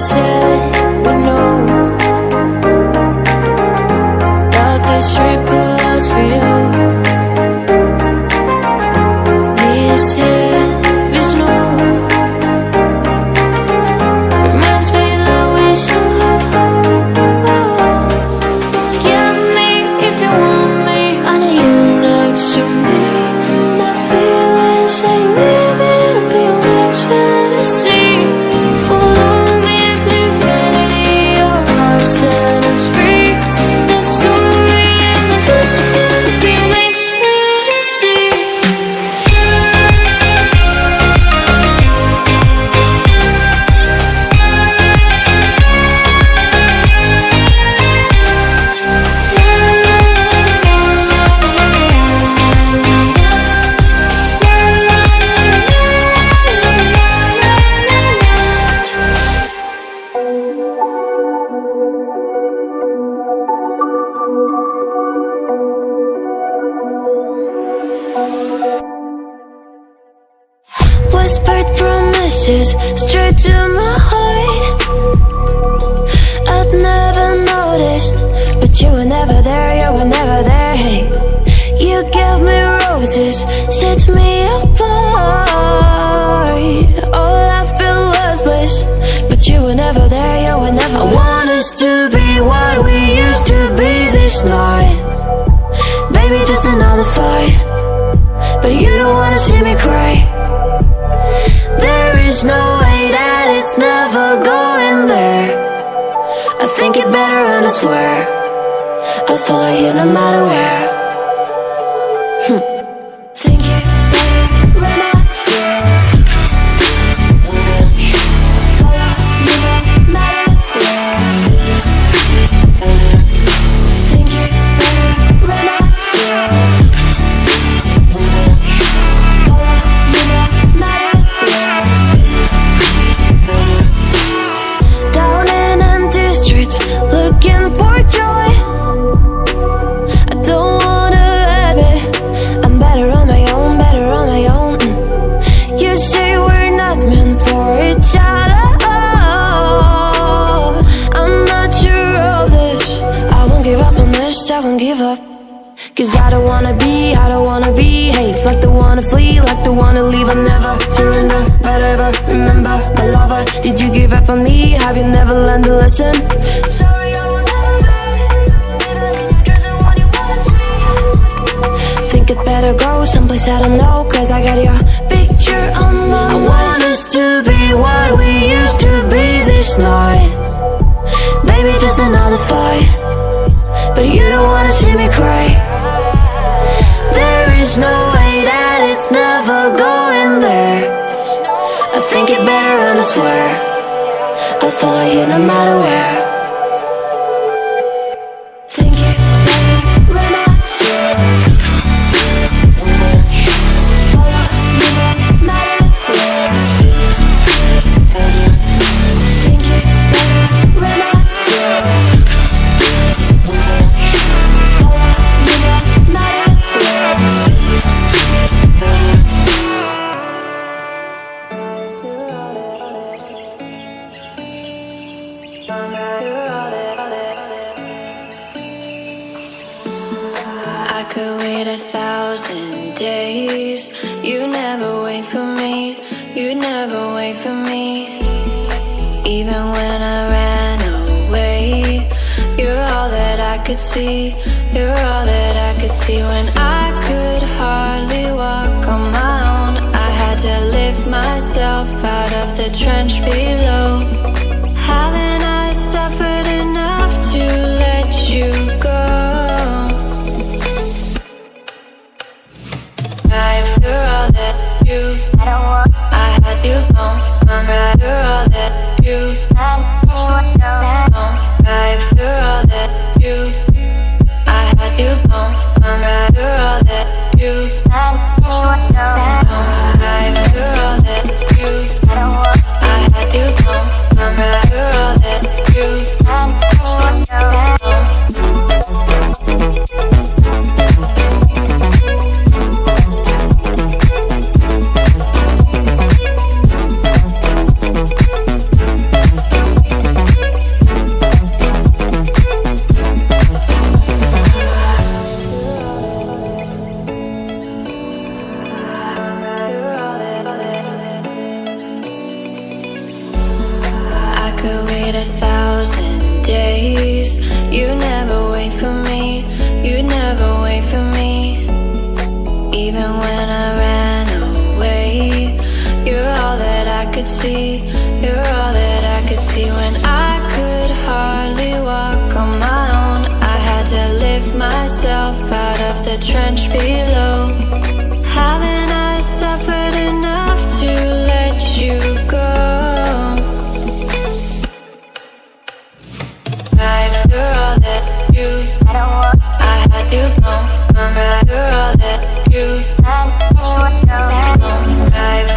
said we know that this trip belongs for you. This is no reminds me that we should have hope. Get me if you want me. I need you next to me. My feelings ain't living up your next fantasy. Follow me to infinity. Your heart set us free. The story is a happy next fantasy. Whispered promises straight to my heart. I'd never noticed, but you were never there, you were never there. Hey, you gave me roses, set me apart. All I felt was bliss, but you were never there, you were never there. I want us to be what we used to be this night. Baby, just another fight, but you don't wanna see me cry. There is no way that it's never going there. I think it better and I swear I'll follow you no matter where. Think it better when I swear. Follow you no matter where. Think it better when I swear. Follow you no matter where. Down in empty streets, looking for joy. I don't wanna admit I'm better on my own, better on my own. You say we're not meant for each other. I'm not sure of this. I won't give up on this, I won't give up. Cause I don't wanna be, hey, like the one to flee, like the one to leave. I never surrender, but ever remember my lover. Did you give up on me? Have you never learned a lesson? Sorry, I will never be, even if you're the one you wanna see. Think it better go someplace I don't know, cause I got your picture on my mind. I want us to be what we used to be this night. Baby, just another fight, but you don't wanna see me cry. There is no way that it's never going there. I think it better and I swear I'll follow you no matter where. Think it better when I swear. Follow you no matter where. Think it better when I swear. Follow you no matter where. I could wait 1,000 days. You never wait for me, you never wait for me. Even when I ran away, you're all that I could see, you're all that I could see. When I could hardly walk on my own, I had to lift myself out of the trench below. Haven't I suffered enough to let you go? You're all that you, I had you gone. I'm right, you're all that you, right, you're all that you, I had you gone. I'm right, you're all that you, right, you're all that you, I had you gone. I'm right, you're all that you, wait 1,000 days. You never wait for me, you never wait for me. Even when I ran away, you're all that I could see, you're all that I could see. When I could hardly walk on my own, I had to lift myself out of the trench below. Haven't I suffered enough to let you go? You're all that you, I had to go. I'm right, you're all that you, anyone knows.